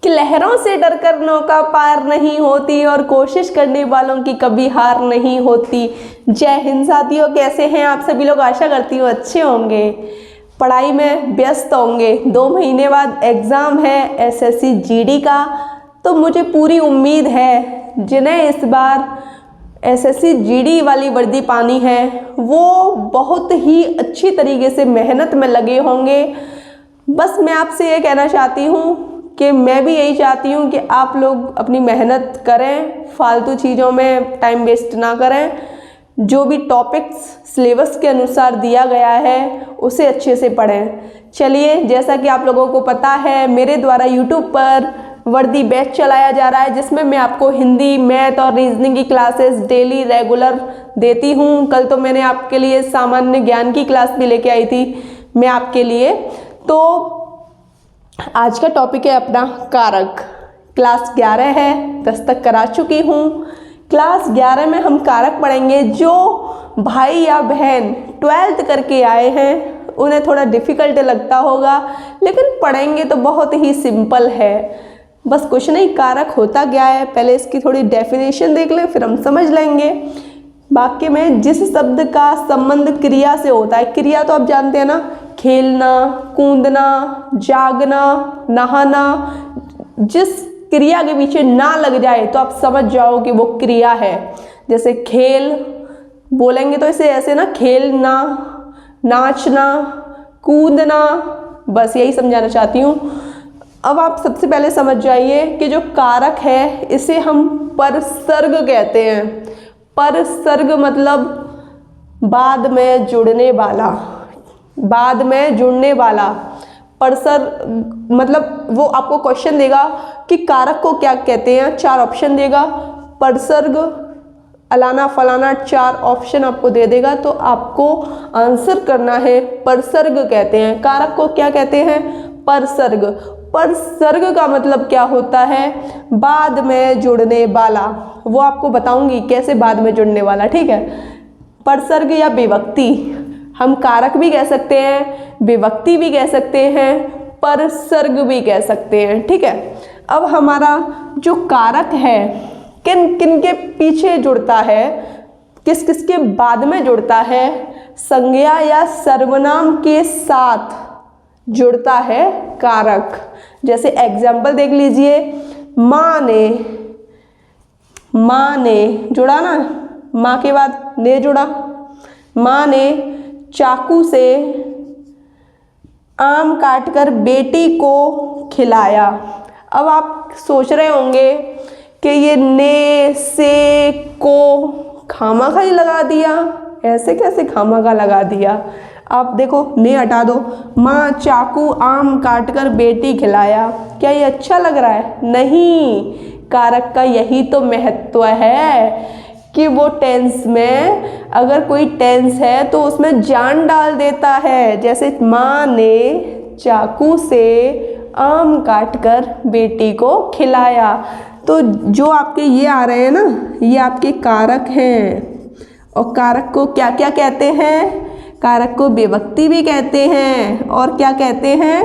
कि लहरों से डरकर नौका पार नहीं होती और कोशिश करने वालों की कभी हार नहीं होती। जय हिंद साथियों, कैसे हैं आप सभी लोग? आशा करती हूँ अच्छे होंगे, पढ़ाई में व्यस्त होंगे। 2 महीने बाद एग्ज़ाम है एसएससी जीडी का, तो मुझे पूरी उम्मीद है जिन्हें इस बार एसएससी जीडी वाली वर्दी पानी है वो बहुत ही अच्छी तरीके से मेहनत में लगे होंगे। बस मैं आपसे ये कहना चाहती हूँ कि मैं भी यही चाहती हूँ कि आप लोग अपनी मेहनत करें, फालतू चीज़ों में टाइम वेस्ट ना करें। जो भी टॉपिक्स सिलेबस के अनुसार दिया गया है उसे अच्छे से पढ़ें। चलिए, जैसा कि आप लोगों को पता है, मेरे द्वारा यूट्यूब पर वर्दी बैच चलाया जा रहा है जिसमें मैं आपको हिंदी, मैथ और रीजनिंग की क्लासेस डेली रेगुलर देती हूँ। कल तो मैंने आपके लिए सामान्य ज्ञान की क्लास भी लेके आई थी मैं आपके लिए। तो आज का टॉपिक है अपना कारक। क्लास 11 है, 10 तक करा चुकी हूँ। क्लास 11 में हम कारक पढ़ेंगे। जो भाई या बहन 12th करके आए हैं उन्हें थोड़ा डिफ़िकल्ट लगता होगा, लेकिन पढ़ेंगे तो बहुत ही सिंपल है। बस कुछ नहीं, कारक होता क्या है पहले इसकी थोड़ी डेफिनेशन देख लें, फिर हम समझ लेंगे। वाक्य में जिस शब्द का संबंध क्रिया से होता है, क्रिया तो आप जानते हैं ना, खेलना, कूदना, जागना, नहाना, जिस क्रिया के पीछे ना लग जाए तो आप समझ जाओ कि वो क्रिया है। जैसे खेल बोलेंगे तो इसे ऐसे ना, खेलना, नाचना, कूदना, बस यही समझाना चाहती हूँ। अब आप सबसे पहले समझ जाइए कि जो कारक है इसे हम परसर्ग कहते हैं। परसर्ग मतलब बाद में जुड़ने वाला, बाद में जुड़ने वाला। परसर्ग मतलब वो आपको क्वेश्चन देगा कि कारक को क्या कहते हैं, 4 ऑप्शन देगा। परसर्ग, अलाना, फलाना, 4 ऑप्शन आपको दे देगा, तो आपको आंसर करना है परसर्ग कहते हैं। कारक को क्या कहते हैं? परसर्ग। परसर्ग का मतलब क्या होता है? बाद में जुड़ने वाला। वो आपको बताऊंगी कैसे बाद में जुड़ने वाला, ठीक है। परसर्ग या विभक्ति, हम कारक भी कह सकते हैं, विभक्ति भी कह सकते हैं, परसर्ग भी कह सकते हैं, ठीक है। अब हमारा जो कारक है किन किन के पीछे जुड़ता है, किस किस के बाद में जुड़ता है? संज्ञा या सर्वनाम के साथ जुड़ता है कारक। जैसे एग्जाम्पल देख लीजिए, माँ ने जुड़ा ना, माँ के बाद ने जुड़ा। माँ ने चाकू से आम काटकर बेटी को खिलाया। अब आप सोच रहे होंगे कि ये ने से को खामखा ही लगा दिया, ऐसे कैसे खामखा लगा दिया? आप देखो, ने हटा दो, माँ चाकू आम काटकर बेटी खिलाया। क्या ये अच्छा लग रहा है? नहीं। कारक का यही तो महत्व है कि वो टेंस में, अगर कोई टेंस है तो उसमें जान डाल देता है। जैसे माँ ने चाकू से आम काटकर बेटी को खिलाया। तो जो आपके ये आ रहे हैं ना, ये आपके कारक हैं। और कारक को क्या क्या कहते हैं? कारक को विभक्ति भी कहते हैं, और क्या कहते हैं?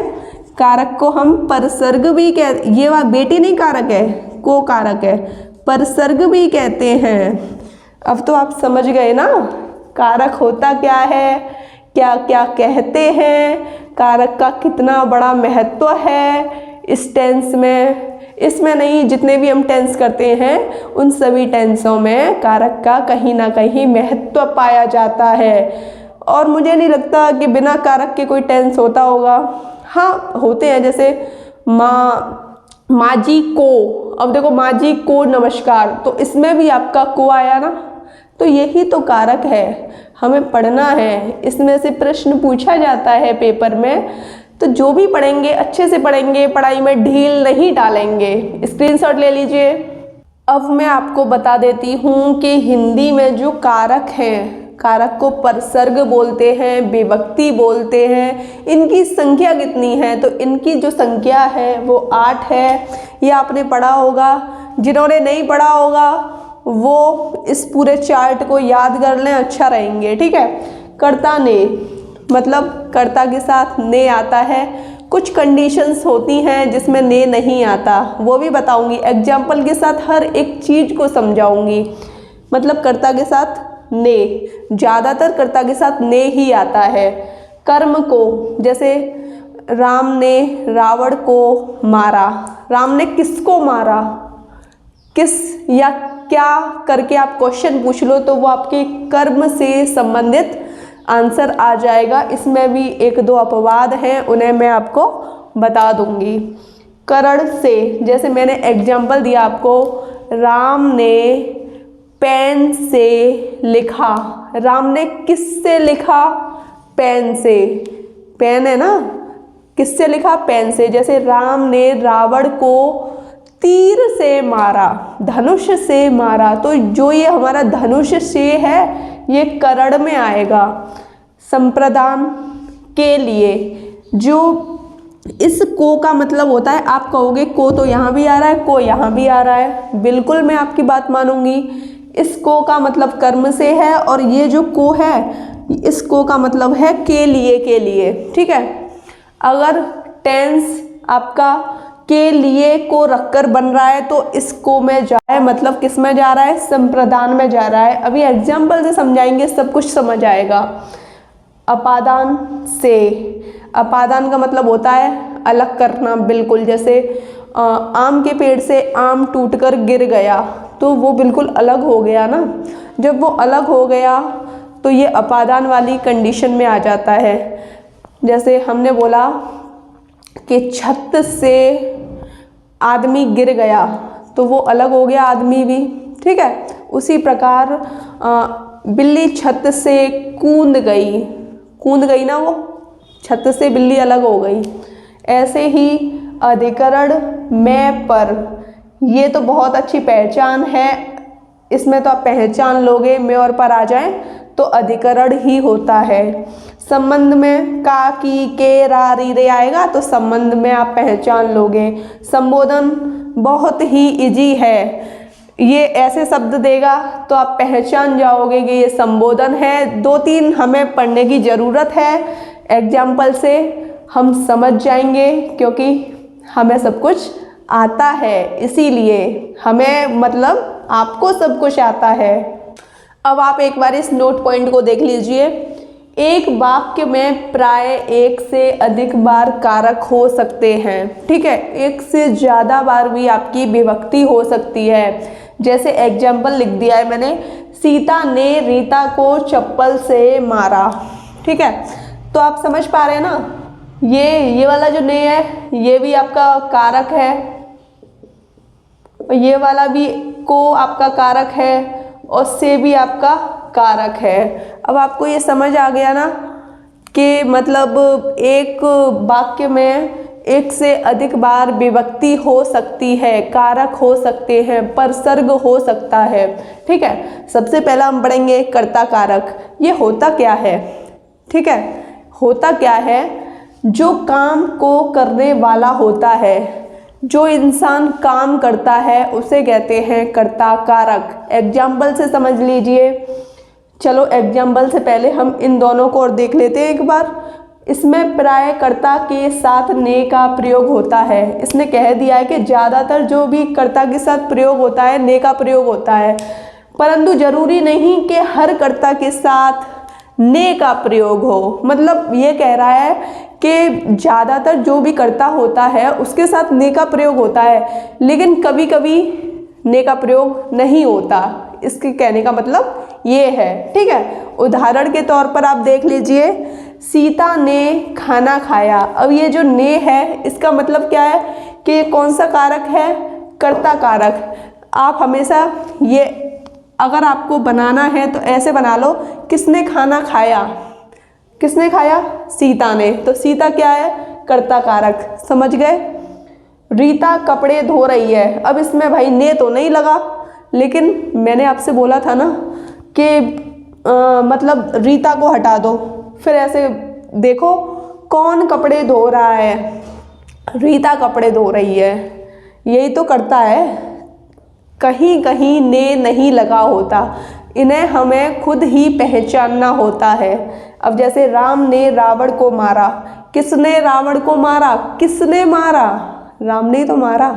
कारक को हम परसर्ग भी कहते, ये वाला बेटी नहीं कारक है, को कारक है, परसर्ग भी कहते हैं। अब तो आप समझ गए ना कारक होता क्या है, क्या क्या कहते हैं, कारक का कितना बड़ा महत्व है इस टेंस में। इसमें नहीं, जितने भी हम टेंस करते हैं उन सभी टेंसों में कारक का कहीं ना कहीं महत्व पाया जाता है। और मुझे नहीं लगता कि बिना कारक के कोई टेंस होता होगा। हाँ, होते हैं, जैसे माँ जी को। अब देखो, माँ जी को नमस्कार, तो इसमें भी आपका को आया ना, तो यही तो कारक है, हमें पढ़ना है। इसमें से प्रश्न पूछा जाता है पेपर में, तो जो भी पढ़ेंगे अच्छे से पढ़ेंगे, पढ़ाई में ढील नहीं डालेंगे। स्क्रीनशॉट ले लीजिए। अब मैं आपको बता देती हूँ कि हिंदी में जो कारक हैं, कारक को परसर्ग बोलते हैं, विभक्ति बोलते हैं। इनकी संख्या कितनी है? तो इनकी जो संख्या है वो 8 है। ये आपने पढ़ा होगा। जिन्होंने नहीं पढ़ा होगा वो इस पूरे चार्ट को याद कर लें, अच्छा रहेंगे, ठीक है। कर्ता ने, मतलब कर्ता के साथ ने आता है। कुछ कंडीशंस होती हैं जिसमें ने नहीं आता, वो भी बताऊंगी। एग्जाम्पल के साथ हर एक चीज़ को समझाऊंगी। मतलब कर्ता के साथ ने, ज़्यादातर कर्ता के साथ ने ही आता है। कर्म को, जैसे राम ने रावण को मारा, राम ने किसको मारा, किस या क्या करके आप क्वेश्चन पूछ लो तो वो आपके कर्म से संबंधित आंसर आ जाएगा। इसमें भी एक दो अपवाद हैं, उन्हें मैं आपको बता दूंगी। करण से, जैसे मैंने एग्जाम्पल दिया आपको, राम ने पेन से लिखा, राम ने किससे लिखा, पेन से, पेन है ना, किससे लिखा, पेन से। जैसे राम ने रावण को तीर से मारा, धनुष से मारा, तो जो ये हमारा धनुष से है ये करण में आएगा। संप्रदान के लिए, जो इस को का मतलब होता है, आप कहोगे को तो यहाँ भी आ रहा है, को यहाँ भी आ रहा है, बिल्कुल मैं आपकी बात मानूंगी। इस को का मतलब कर्म से है और ये जो को है, इस को का मतलब है के लिए, ठीक है। अगर टेंस आपका के लिए को रखकर बन रहा है तो इसको में जा रहा है, मतलब किस में जा रहा है, संप्रदान में जा रहा है। अभी एग्जाम्पल से समझाएंगे, सब कुछ समझ आएगा। अपादान से, अपादान का मतलब होता है अलग करना, बिल्कुल। जैसे आम के पेड़ से आम टूटकर गिर गया तो वो बिल्कुल अलग हो गया ना, जब वो अलग हो गया तो ये अपादान वाली कंडीशन में आ जाता है। जैसे हमने बोला कि छत से आदमी गिर गया तो वो अलग हो गया आदमी भी, ठीक है। उसी प्रकार बिल्ली छत से कूद गई ना, वो छत से बिल्ली अलग हो गई। ऐसे ही अधिकरण में पर, ये तो बहुत अच्छी पहचान है, इसमें तो आप पहचान लोगे, में और पर आ जाए तो अधिकरण ही होता है। संबंध में का, की, के, रा, री, रे आएगा तो संबंध में आप पहचान लोगे। संबोधन बहुत ही इजी है, ये ऐसे शब्द देगा तो आप पहचान जाओगे कि ये संबोधन है। 2-3 हमें पढ़ने की ज़रूरत है, एग्जाम्पल से हम समझ जाएंगे क्योंकि हमें सब कुछ आता है, इसीलिए हमें, मतलब आपको सब कुछ आता है। अब आप एक बार इस नोट पॉइंट को देख लीजिए। एक वाक्य में प्राय एक से अधिक बार कारक हो सकते हैं, ठीक है। एक से ज़्यादा बार भी आपकी विभक्ति हो सकती है। जैसे एग्जाम्पल लिख दिया है मैंने, सीता ने रीता को चप्पल से मारा, ठीक है। तो आप समझ पा रहे हैं ना, ये वाला जो ने है ये भी आपका कारक है, ये वाला भी को आपका कारक है और से भी आपका कारक है। अब आपको ये समझ आ गया ना कि मतलब एक वाक्य में एक से अधिक बार विभक्ति हो सकती है, कारक हो सकते हैं, परसर्ग हो सकता है, ठीक है। सबसे पहला हम पढ़ेंगे कर्ता कारक। ये होता क्या है, ठीक है। होता क्या है, जो काम को करने वाला होता है, जो इंसान काम करता है उसे कहते हैं कर्ता कारक। एग्जाम्पल से समझ लीजिए। चलो एग्जाम्पल से पहले हम इन दोनों को और देख लेते हैं एक बार। इसमें प्राय कर्ता के साथ ने का प्रयोग होता है। इसने कह दिया है कि ज़्यादातर जो भी कर्ता के साथ प्रयोग होता है ने का प्रयोग होता है, परंतु जरूरी नहीं कि हर कर्ता के साथ ने का प्रयोग हो। मतलब ये कह रहा है कि ज़्यादातर जो भी कर्ता होता है उसके साथ ने का प्रयोग होता है, लेकिन कभी कभी ने का प्रयोग नहीं होता। इसके कहने का मतलब ये है, ठीक है। उदाहरण के तौर पर आप देख लीजिए, सीता ने खाना खाया। अब ये जो ने है इसका मतलब क्या है कि कौन सा कारक है, कर्ता कारक। आप हमेशा ये अगर आपको बनाना है तो ऐसे बना लो, किसने खाना खाया, किसने खाया, सीता ने। तो सीता क्या है, कर्ता कारक, समझ गए। रीता कपड़े धो रही है। अब इसमें भाई ने तो नहीं लगा, लेकिन मैंने आपसे बोला था ना कि मतलब रीता को हटा दो, फिर ऐसे देखो कौन कपड़े धो रहा है, रीता कपड़े धो रही है, यही तो करता है। कहीं कहीं ने नहीं लगा होता, इन्हें हमें खुद ही पहचानना होता है। अब जैसे राम ने रावण को मारा, किसने रावण को मारा? किसने मारा? राम ने ही तो मारा।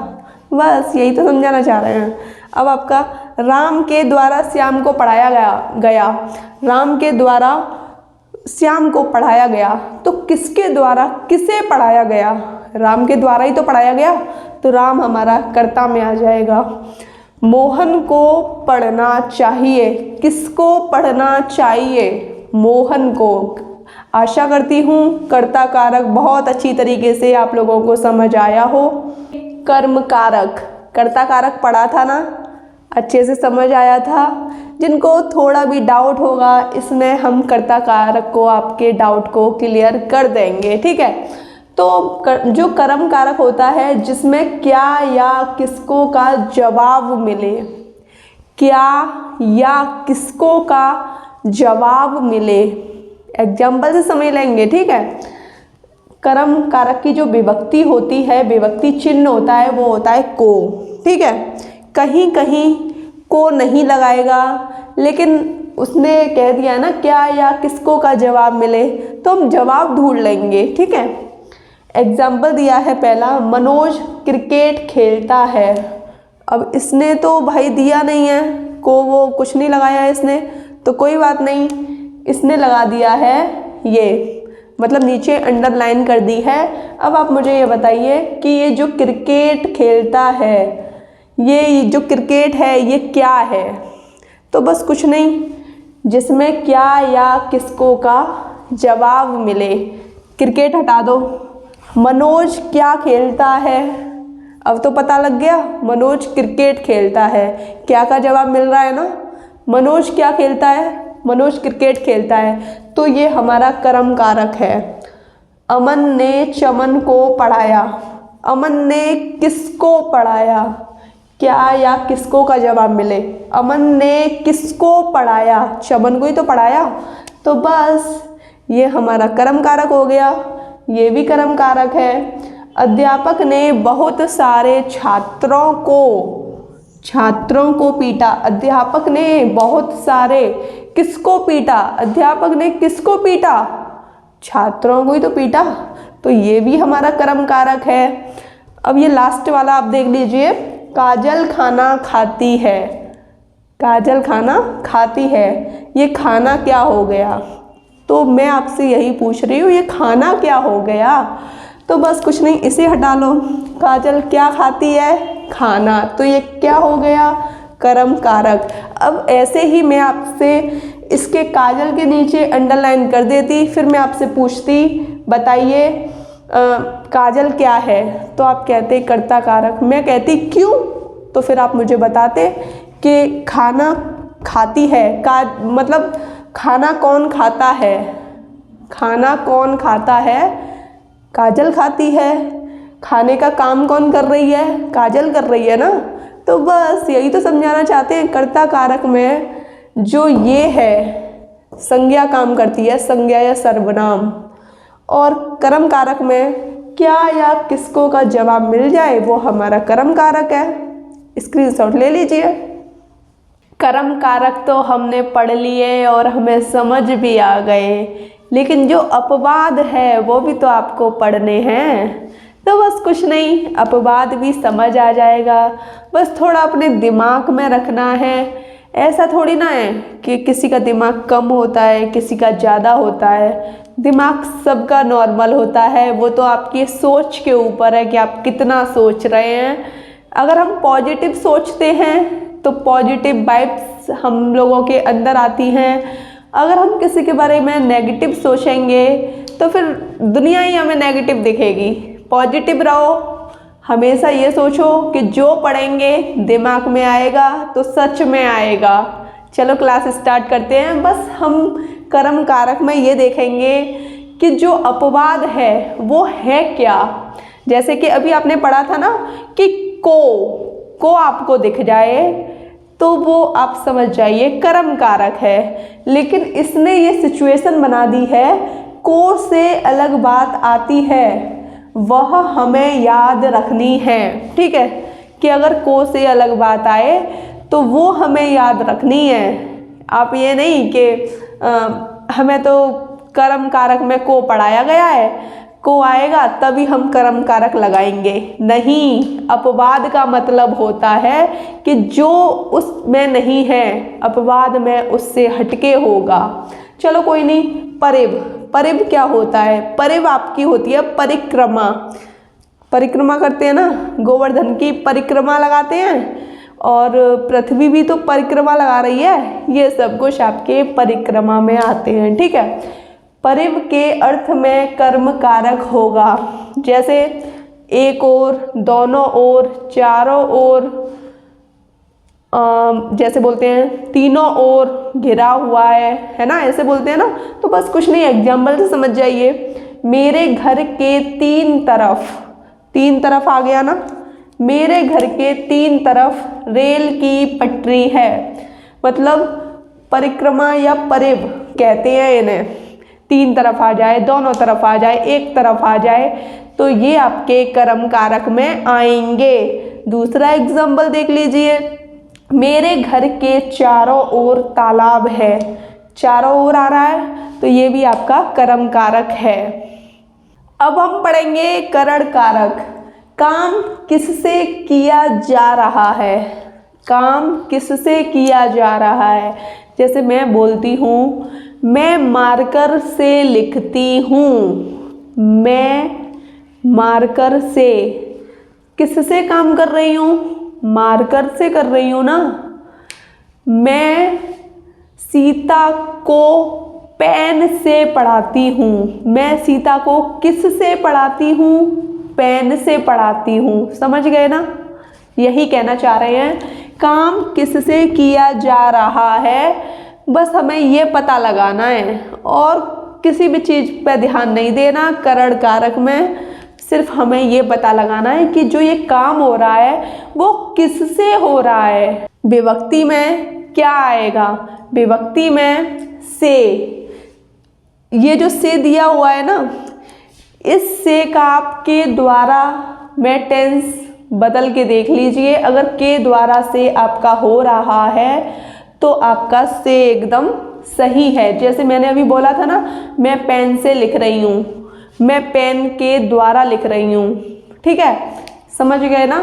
बस यही तो समझाना चाह रहे हैं। अब आपका राम के द्वारा श्याम को पढ़ाया गया। राम के द्वारा श्याम को पढ़ाया गया, तो किसके द्वारा किसे पढ़ाया गया? राम के द्वारा ही तो पढ़ाया गया, तो राम हमारा कर्ता में आ जाएगा। मोहन को पढ़ना चाहिए। किसको पढ़ना चाहिए? मोहन को। आशा करती हूँ कर्ता कारक बहुत अच्छी तरीके से आप लोगों को समझ आया हो। कर्म कारक, कर्ता कारक पढ़ा था ना, अच्छे से समझ आया था। जिनको थोड़ा भी डाउट होगा इसमें, हम कर्ता कारक को आपके डाउट को क्लियर कर देंगे, ठीक है। तो जो कर्म कारक होता है जिसमें क्या या किसको का जवाब मिले, क्या या किसको का जवाब मिले, एग्जाम्पल से समझ लेंगे, ठीक है। कर्म कारक की जो विभक्ति होती है, विभक्ति चिन्ह होता है, वो होता है को, ठीक है। कहीं कहीं को नहीं लगाएगा, लेकिन उसने कह दिया ना क्या या किसको का जवाब मिले, तो हम जवाब ढूंढ लेंगे, ठीक है। एग्जाम्पल दिया है पहला, मनोज क्रिकेट खेलता है। अब इसने तो भाई दिया नहीं है को, वो कुछ नहीं लगाया है इसने, तो कोई बात नहीं, इसने लगा दिया है ये, मतलब नीचे अंडरलाइन कर दी है। अब आप मुझे ये बताइए कि ये जो क्रिकेट खेलता है, ये जो क्रिकेट है ये क्या है? तो बस कुछ नहीं, जिसमें क्या या किसको का जवाब मिले। क्रिकेट हटा दो, मनोज क्या खेलता है? अब तो पता लग गया, मनोज क्रिकेट खेलता है। क्या का जवाब मिल रहा है ना, मनोज क्या खेलता है? मनोज क्रिकेट खेलता है, तो ये हमारा कर्म कारक है। अमन ने चमन को पढ़ाया। अमन ने किसको पढ़ाया? क्या या किसको का जवाब मिले। अमन ने किसको पढ़ाया? चमन को ही तो पढ़ाया, तो बस ये हमारा कर्म कारक हो गया, ये भी कर्म कारक है। अध्यापक ने बहुत सारे छात्रों को पीटा। अध्यापक ने बहुत सारे, किसको पीटा? अध्यापक ने किसको पीटा? छात्रों को ही तो पीटा, तो ये भी हमारा कर्म कारक है। अब ये लास्ट वाला आप देख लीजिए, काजल खाना खाती है। काजल खाना खाती है, ये खाना क्या हो गया? तो मैं आपसे यही पूछ रही हूँ, ये खाना क्या हो गया? तो बस कुछ नहीं, इसे हटा लो। काजल क्या खाती है? खाना, तो ये क्या हो गया? कर्म कारक। अब ऐसे ही मैं आपसे इसके काजल के नीचे अंडरलाइन कर देती, फिर मैं आपसे पूछती बताइए काजल क्या है, तो आप कहते कर्ता कारक, मैं कहती क्यों, तो फिर आप मुझे बताते कि खाना खाती है का मतलब खाना कौन खाता है? खाना कौन खाता है? काजल खाती है। खाने का काम कौन कर रही है? काजल कर रही है ना। तो बस यही तो समझाना चाहते हैं, कर्ता कारक में जो ये है संज्ञा काम करती है, संज्ञा या सर्वनाम, और कर्म कारक में क्या या किसको का जवाब मिल जाए वो हमारा कर्म कारक है। स्क्रीनशॉट ले लीजिए। कर्म कारक तो हमने पढ़ लिए और हमें समझ भी आ गए, लेकिन जो अपवाद है वो भी तो आपको पढ़ने हैं। तो बस कुछ नहीं, अपवाद भी समझ आ जाएगा, बस थोड़ा अपने दिमाग में रखना है। ऐसा थोड़ी ना है कि किसी का दिमाग कम होता है, किसी का ज़्यादा होता है। दिमाग सबका नॉर्मल होता है, वो तो आपकी सोच के ऊपर है कि आप कितना सोच रहे हैं। अगर हम पॉजिटिव सोचते हैं तो पॉजिटिव वाइब्स हम लोगों के अंदर आती हैं। अगर हम किसी के बारे में नेगेटिव सोचेंगे तो फिर दुनिया ही हमें नेगेटिव दिखेगी। पॉजिटिव रहो, हमेशा ये सोचो कि जो पढ़ेंगे दिमाग में आएगा तो सच में आएगा। चलो क्लास स्टार्ट करते हैं। बस हम कर्म कारक में ये देखेंगे कि जो अपवाद है वो है क्या। जैसे कि अभी आपने पढ़ा था ना कि को आपको दिख जाए तो वो आप समझ जाइए कर्म कारक है, लेकिन इसने ये सिचुएशन बना दी है को से अलग बात आती है वह हमें याद रखनी है। ठीक है, कि अगर को से अलग बात आए तो वो हमें याद रखनी है। आप ये नहीं कि हमें तो कर्म कारक में को पढ़ाया गया है को आएगा तभी हम कर्म कारक लगाएंगे। नहीं, अपवाद का मतलब होता है कि जो उसमें नहीं है, अपवाद में उससे हटके होगा। चलो कोई नहीं। परिव, परिव क्या होता है? परिव आपकी होती है परिक्रमा। परिक्रमा करते हैं ना, गोवर्धन की परिक्रमा लगाते हैं, और पृथ्वी भी तो परिक्रमा लगा रही है। ये सब कुछ आपके परिक्रमा में आते हैं, ठीक है। परिव के अर्थ में कर्म कारक होगा, जैसे एक ओर, दोनों ओर, चारों ओर, जैसे बोलते हैं तीनों ओर घिरा हुआ है ना, ऐसे बोलते हैं ना। तो बस कुछ नहीं, एग्जाम्पल से समझ जाइए। मेरे घर के तीन तरफ, तीन तरफ आ गया ना, मेरे घर के तीन तरफ रेल की पटरी है, मतलब परिक्रमा या परिव कहते हैं इन्हें। तीन तरफ आ जाए, दोनों तरफ आ जाए, एक तरफ आ जाए, तो ये आपके कर्म कारक में आएंगे। दूसरा एग्जाम्पल देख लीजिए। मेरे घर के चारों ओर तालाब है, चारों ओर आ रहा है, तो ये भी आपका कर्म कारक है। अब हम पढ़ेंगे करण कारक। काम किससे किया जा रहा है? काम किससे किया जा रहा है? जैसे मैं बोलती हूँ, मैं मार्कर से लिखती हूँ, मैं मार्कर से, किससे काम कर रही हूँ? मार्कर से कर रही हूँ ना। मैं सीता को पेन से पढ़ाती हूँ, मैं सीता को किससे पढ़ाती हूँ? पेन से पढ़ाती हूँ। समझ गए ना? यही कहना चाह रहे हैं, काम किससे किया जा रहा है, बस हमें ये पता लगाना है और किसी भी चीज़ पे ध्यान नहीं देना। करण कारक में सिर्फ हमें ये पता लगाना है कि जो ये काम हो रहा है वो किससे हो रहा है। विभक्ति में क्या आएगा? विभक्ति में से। ये जो से दिया हुआ है ना, इस से का आपके द्वारा में टेंस बदल के देख लीजिए। अगर के द्वारा से आपका हो रहा है तो आपका से एकदम सही है। जैसे मैंने अभी बोला था ना, मैं पेन से लिख रही हूँ, मैं पेन के द्वारा लिख रही हूँ, ठीक है। समझ गए ना?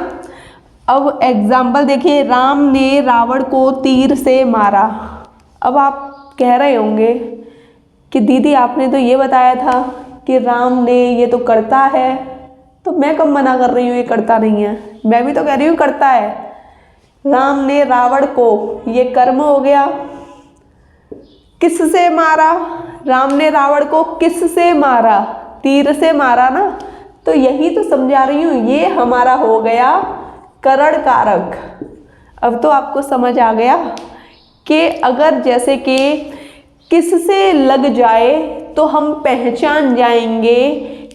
अब एग्जाम्पल देखिए। राम ने रावण को तीर से मारा। अब आप कह रहे होंगे कि दीदी आपने तो ये बताया था कि राम ने, ये तो करता है, तो मैं कब मना कर रही हूँ ये करता नहीं है? मैं भी तो कह रही हूँ करता है। राम ने रावण को, ये कर्म हो गया। किससे मारा? राम ने रावण को किससे मारा? तीर से मारा ना। तो यही तो समझा रही हूँ, ये हमारा हो गया करण कारक। अब तो आपको समझ आ गया कि अगर जैसे कि किससे लग जाए तो हम पहचान जाएंगे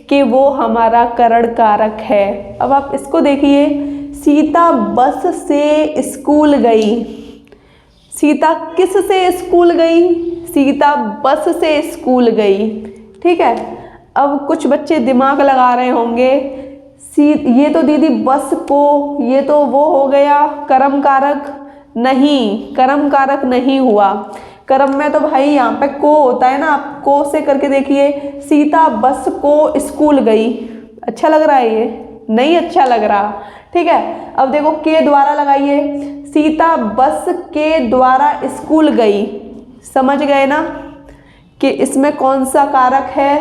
कि वो हमारा करण कारक है। अब आप इसको देखिए। सीता बस से स्कूल गई। सीता किस से स्कूल गई? सीता बस से स्कूल गई, ठीक है। अब कुछ बच्चे दिमाग लगा रहे होंगे, ये तो दीदी बस को, ये तो वो हो गया कर्म कारक। नहीं, कर्म कारक नहीं हुआ। कर्म में तो भाई यहाँ पे को होता है ना, आप को से करके देखिए। सीता बस को स्कूल गई। अच्छा लग रहा है? ये नहीं अच्छा लग रहा, ठीक है। अब देखो के द्वारा लगाइए। सीता बस के द्वारा स्कूल गई। समझ गए ना कि इसमें कौन सा कारक है?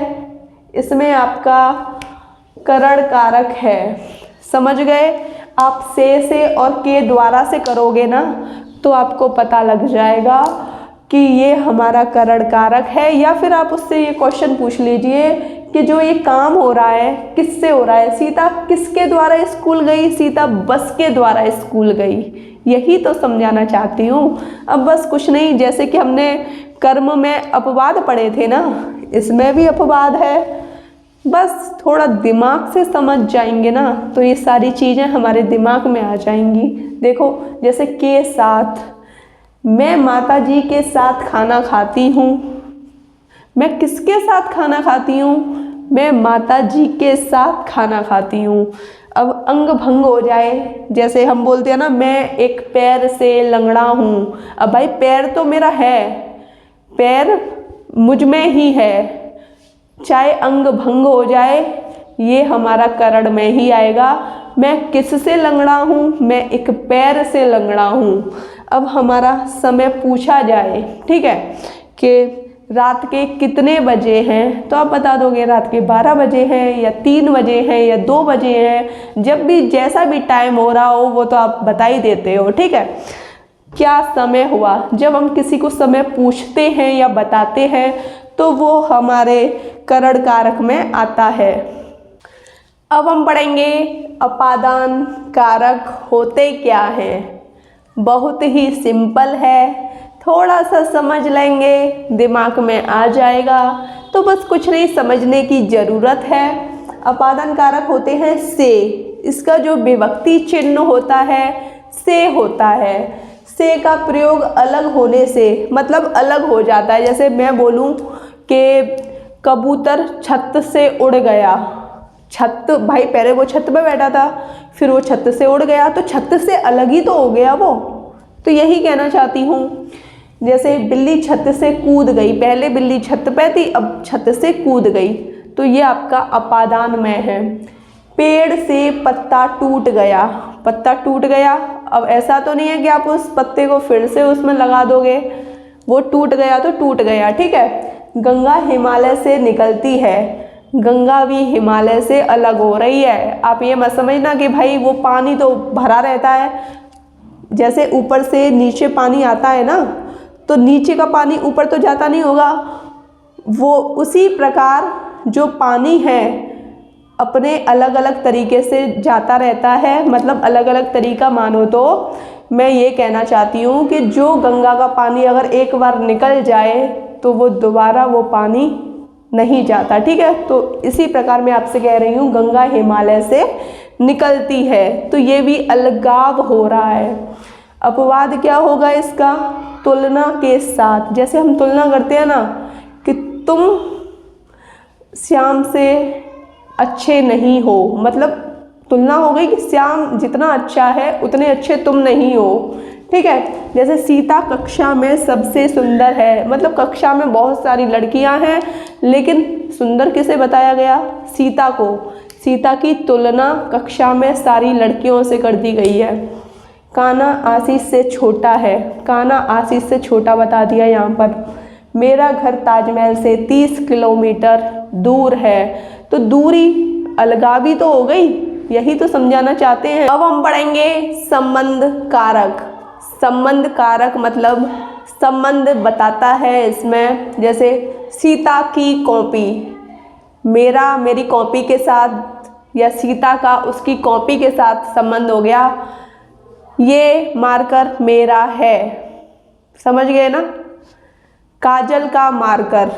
इसमें आपका करण कारक है। समझ गए? आप से और के द्वारा से करोगे ना तो आपको पता लग जाएगा कि ये हमारा करण कारक है। या फिर आप उससे ये क्वेश्चन पूछ लीजिए कि जो ये काम हो रहा है किससे हो रहा है? सीता किसके द्वारा स्कूल गई? सीता बस के द्वारा स्कूल गई। यही तो समझाना चाहती हूँ। अब बस कुछ नहीं, जैसे कि हमने कर्म में अपवाद पढ़े थे ना, इसमें भी अपवाद है। बस थोड़ा दिमाग से समझ जाएंगे ना तो ये सारी चीज़ें हमारे दिमाग में आ जाएंगी। देखो जैसे के साथ, मैं माता जी के साथ खाना खाती हूँ। मैं किसके साथ खाना खाती हूँ? मैं माता जी के साथ खाना खाती हूँ। अब अंग भंग हो जाए, जैसे हम बोलते हैं ना, मैं एक पैर से लंगड़ा हूँ। अब भाई पैर तो मेरा है, पैर मुझ में ही है, चाहे अंग भंग हो जाए, ये हमारा करण में ही आएगा। मैं किससे लंगड़ा हूँ? मैं एक पैर से लंगड़ा हूँ। अब हमारा समय पूछा जाए, ठीक है, कि रात के कितने बजे हैं, तो आप बता दोगे रात के 12 बजे हैं या 3 बजे हैं या 2 बजे हैं। जब भी जैसा भी टाइम हो रहा हो वो तो आप बता ही देते हो, ठीक है। क्या समय हुआ? जब हम किसी को समय पूछते हैं या बताते हैं तो वो हमारे करण कारक में आता है। अब हम पढ़ेंगे अपादान कारक होते क्या हैं। बहुत ही सिंपल है, थोड़ा सा समझ लेंगे दिमाग में आ जाएगा, तो बस कुछ नहीं समझने की ज़रूरत है। अपादान कारक होते हैं से, इसका जो विभक्ति चिन्ह होता है से होता है। से का प्रयोग अलग होने से, मतलब अलग हो जाता है। जैसे मैं बोलूं कि कबूतर छत से उड़ गया, छत, भाई पहले वो छत पे बैठा था, फिर वो छत से उड़ गया, तो छत से अलग ही तो हो गया वो। तो यही कहना चाहती हूँ। जैसे बिल्ली छत से कूद गई, पहले बिल्ली छत पे थी, अब छत से कूद गई, तो ये आपका अपादान में है। पेड़ से पत्ता टूट गया, पत्ता टूट गया, अब ऐसा तो नहीं है कि आप उस पत्ते को फिर से उसमें लगा दोगे, वो टूट गया तो टूट गया, ठीक है। गंगा हिमालय से निकलती है, गंगा भी हिमालय से अलग हो रही है। आप ये मत समझना कि भाई वो पानी तो भरा रहता है, जैसे ऊपर से नीचे पानी आता है ना, तो नीचे का पानी ऊपर तो जाता नहीं होगा, वो उसी प्रकार जो पानी है अपने अलग अलग तरीके से जाता रहता है, मतलब अलग अलग तरीका मानो। तो मैं ये कहना चाहती हूँ कि जो गंगा का पानी अगर एक बार निकल जाए तो वो दोबारा वो पानी नहीं जाता, ठीक है। तो इसी प्रकार मैं आपसे कह रही हूँ गंगा हिमालय से निकलती है, तो ये भी अलगाव हो रहा है। अपवाद क्या होगा इसका? तुलना के साथ। जैसे हम तुलना करते हैं ना कि तुम श्याम से अच्छे नहीं हो, मतलब तुलना हो गई कि श्याम जितना अच्छा है उतने अच्छे तुम नहीं हो, ठीक है। जैसे सीता कक्षा में सबसे सुंदर है, मतलब कक्षा में बहुत सारी लड़कियां हैं लेकिन सुंदर किसे बताया गया? सीता को। सीता की तुलना कक्षा में सारी लड़कियों से कर दी गई है। कान्हा आशीष से छोटा है, कान्हा आशीष से छोटा बता दिया यहाँ पर। मेरा घर ताजमहल से 30 किलोमीटर दूर है, तो दूरी अलगावी तो हो गई, यही तो समझाना चाहते हैं। अब हम पढ़ेंगे संबंध कारक। संबंध कारक मतलब संबंध बताता है इसमें। जैसे सीता की कॉपी, मेरा मेरी कॉपी के साथ या सीता का उसकी कॉपी के साथ संबंध हो गया। ये मार्कर मेरा है, समझ गए ना। काजल का मार्कर,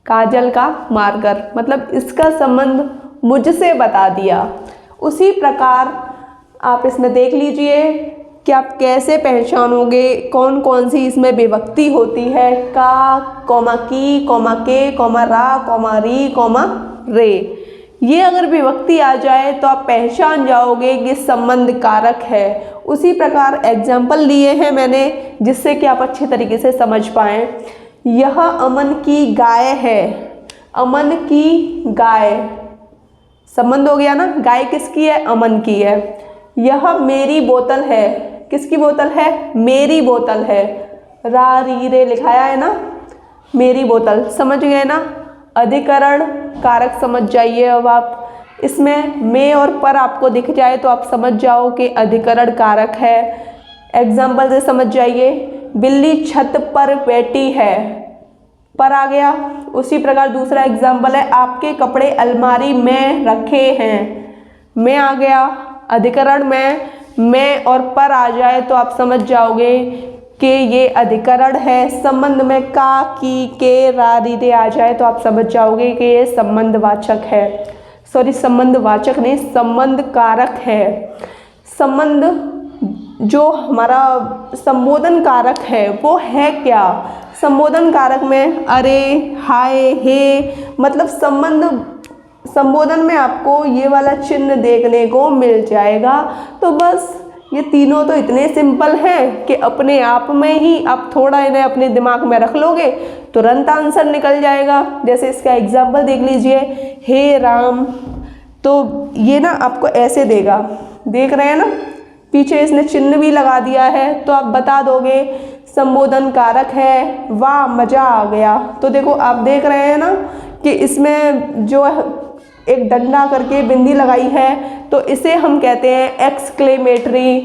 काजल का मार्कर मतलब इसका संबंध मुझसे बता दिया। उसी प्रकार आप इसमें देख लीजिए कि आप कैसे पहचानोगे कौन कौन सी इसमें विभक्ति होती है। का, कौमा की, कौमा के, कौमा रा, कौमा री, कौमा रे। ये अगर विभक्ति आ जाए तो आप पहचान जाओगे कि संबंध कारक है। उसी प्रकार एग्जाम्पल लिए हैं मैंने जिससे कि आप अच्छे तरीके से समझ पाएँ। यह अमन की गाय है, अमन की गाय, संबंध हो गया ना। गाय किसकी है? अमन की है। यह मेरी बोतल है, किसकी बोतल है? मेरी बोतल है। रा री रे लिखाया है ना, मेरी बोतल, समझ गए ना। अधिकरण कारक समझ जाइए। अब आप इसमें में और पर आपको दिख जाए तो आप समझ जाओ कि अधिकरण कारक है। एग्जाम्पल से समझ जाइए। बिल्ली छत पर बैठी है, पर आ गया। उसी प्रकार दूसरा एग्जाम्पल है, आपके कपड़े अलमारी में रखे हैं, में आ गया। अधिकरण में और पर आ जाए तो आप समझ जाओगे कि ये अधिकरण है। संबंध में का, की, के, रा, री, रे आ जाए तो आप समझ जाओगे कि ये संबंधवाचक है। सॉरी, संबंधवाचक नहीं, संबंध कारक है। संबंध जो हमारा संबोधन कारक है वो है क्या? संबोधन कारक में अरे, हाय, हे, मतलब संबोधन में आपको ये वाला चिन्ह देखने को मिल जाएगा। तो बस ये तीनों तो इतने सिंपल हैं कि अपने आप में ही आप थोड़ा इन्हें अपने दिमाग में रख लोगे तुरंत आंसर निकल जाएगा। जैसे इसका एग्जाम्पल देख लीजिए, हे राम, तो ये ना आपको ऐसे देगा, देख रहे हैं ना, पीछे इसने चिन्ह भी लगा दिया है, तो आप बता दोगे संबोधन कारक है, वाह मज़ा आ गया। तो देखो आप देख रहे हैं ना कि इसमें जो एक डंडा करके बिंदी लगाई है, तो इसे हम कहते हैं एक्सक्लेमेटरी,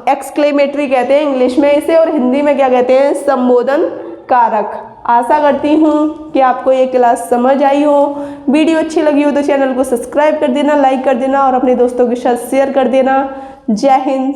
एक्सक्लेमेटरी कहते हैं इंग्लिश में इसे, और हिंदी में क्या कहते हैं, संबोधन कारक। आशा करती हूँ कि आपको ये क्लास समझ आई हो। वीडियो अच्छी लगी हो तो चैनल को सब्सक्राइब कर देना, लाइक कर देना और अपने दोस्तों के साथ शेयर कर देना। जय हिंद।